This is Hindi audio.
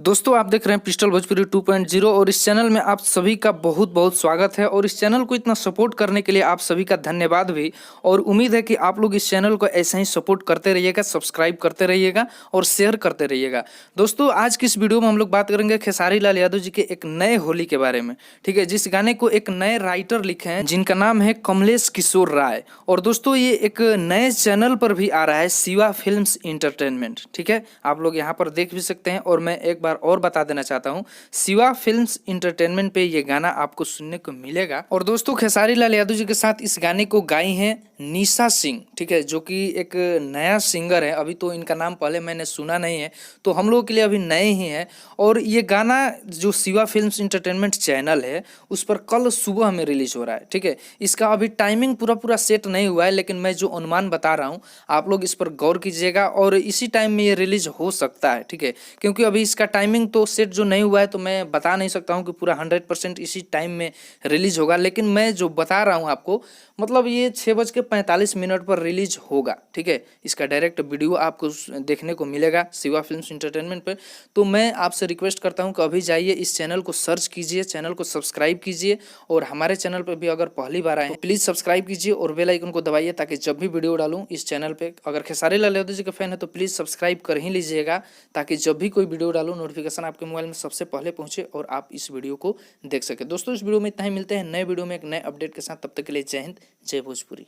दोस्तों आप देख रहे हैं पिस्टल भोजपुरी 2.0 और इस चैनल में आप सभी का बहुत बहुत स्वागत है। और इस चैनल को इतना सपोर्ट करने के लिए आप सभी का धन्यवाद भी। और उम्मीद है कि आप लोग इस चैनल को ऐसे ही सपोर्ट करते रहिएगा, सब्सक्राइब करते रहिएगा और शेयर करते रहिएगा। दोस्तों आज की इस वीडियो में हम लोग बात करेंगे खेसारी लाल यादव जी के एक नए होली के बारे में, ठीक है, जिस गाने को एक नए राइटर लिखे हैं जिनका नाम है कमलेश किशोर राय। और दोस्तों ये एक नए चैनल पर भी आ रहा है, शिवा फिल्म्स इंटरटेनमेंट, ठीक है, आप लोग यहाँ पर देख भी सकते हैं। और मैं एक बार और बता देना चाहता हूँ, शिवा फिल्म्स इंटरटेनमेंट पे ये गाना आपको सुनने को मिलेगा। और दोस्तों खेसारी लाल यादव जी के साथ इस गाने को गाई हैं निशा सिंह, ठीक है, जो कि एक नया सिंगर है। अभी तो इनका नाम पहले मैंने सुना नहीं है, तो हम लोगों के लिए अभी नए ही हैं। और ये गाना जो शिवा फिल्म्स इंटरटेनमेंट चैनल है उस पर कल सुबह में रिलीज हो रहा है, ठीक है। इसका अभी टाइमिंग पूरा सेट नहीं हुआ है, लेकिन मैं जो अनुमान बता रहा हूँ आप लोग इस पर गौर कीजिएगा और इसी टाइम में ये रिलीज हो सकता है, ठीक है। क्योंकि अभी इसका टाइमिंग तो सेट जो नहीं हुआ है, तो मैं बता नहीं सकता हूँ कि पूरा 100% इसी टाइम में रिलीज होगा। लेकिन मैं जो बता रहा हूँ आपको, मतलब ये 6:45 पर रिलीज होगा, ठीक है। इसका डायरेक्ट वीडियो आपको देखने को मिलेगा शिवा फिल्म्स इंटरटेनमेंट पर। तो मैं आपसे रिक्वेस्ट करता हूँ कि अभी जाइए इस चैनल को सर्च कीजिए, चैनल को सब्सक्राइब कीजिए। और हमारे चैनल पर भी अगर पहली बार आए तो प्लीज़ सब्सक्राइब कीजिए और बेल आइकन को दबाइए, ताकि जब भी वीडियो डालूँ इस चैनल पे, अगर खेसारी लाल यादव जी के फैन है तो प्लीज़ सब्सक्राइब कर ही लीजिएगा, ताकि जब भी कोई वीडियो डालूँ नोटिफिकेशन आपके मोबाइल में सबसे पहले पहुँचे और आप इस वीडियो को देख सके। दोस्तों इस वीडियो में इतना ही, मिलते हैं नए वीडियो में एक नए अपडेट के साथ। तब तक के लिए जय हिंद, जय भोजपुरी।